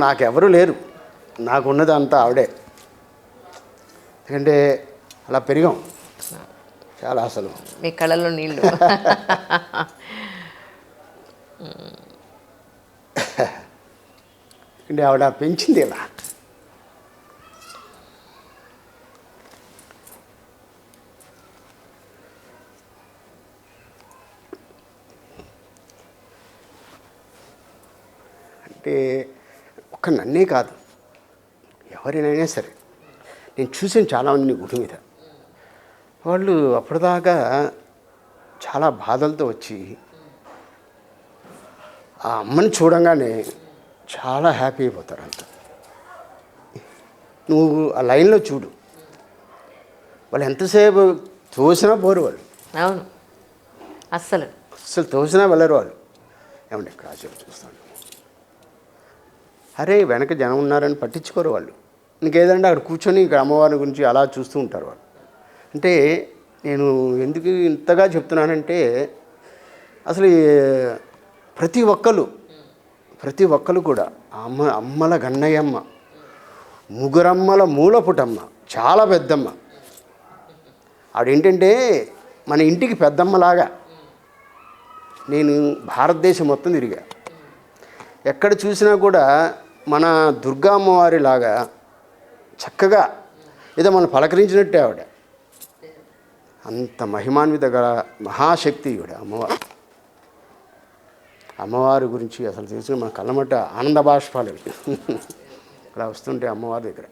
నాకెవరు లేరు, నాకున్నది అంతా ఆవిడే. ఎందుకంటే అలా పెరిగాం చాలా. అసలు మీ కళ్ళలో నీళ్ళు. అంటే ఆవిడ పెంచింది ఇలా. అంటే ఒక్క నన్నే కాదు, ఎవరినైనా సరే నేను చూసాను చాలామందిని గుడి మీద. వాళ్ళు అప్పటిదాకా చాలా బాధలతో వచ్చి ఆ అమ్మని చూడంగానే చాలా హ్యాపీ అయిపోతారు అంత. నువ్వు ఆ లైన్లో చూడు, వాళ్ళు ఎంతసేపు తోసినా పోరు వాళ్ళు. అవును, అస్సలు తోసినా వెళ్ళరు వాళ్ళు. ఏమంటే కాసేపు చూస్తాను, అరే వెనక జనం ఉన్నారని పట్టించుకోరు వాళ్ళు. ఇంకేదంటే అక్కడ కూర్చొని ఇక్కడ అమ్మవారి గురించి అలా చూస్తూ ఉంటారు వాళ్ళు. అంటే నేను ఎందుకు ఇంతగా చెప్తున్నానంటే, అసలు ప్రతి ఒక్కరు కూడా అమ్మల గన్నయ్యమ్మ, ముగ్గురమ్మల మూలపుటమ్మ, చాలా పెద్దమ్మ. ఆవిడేంటంటే మన ఇంటికి పెద్దమ్మలాగా. నేను భారతదేశం మొత్తం తిరిగా, ఎక్కడ చూసినా కూడా మన దుర్గా అమ్మవారి లాగా చక్కగా ఏదో మనం పలకరించినట్టే ఆవిడ. అంత మహిమాన్విత గల మహాశక్తి ఈవిడ అమ్మవారు. అమ్మవారి గురించి అసలు తెలిసిన మన కళ్ళమట్ట ఆనంద బాష్పాలు అలా వస్తుంటే అమ్మవారి దగ్గర.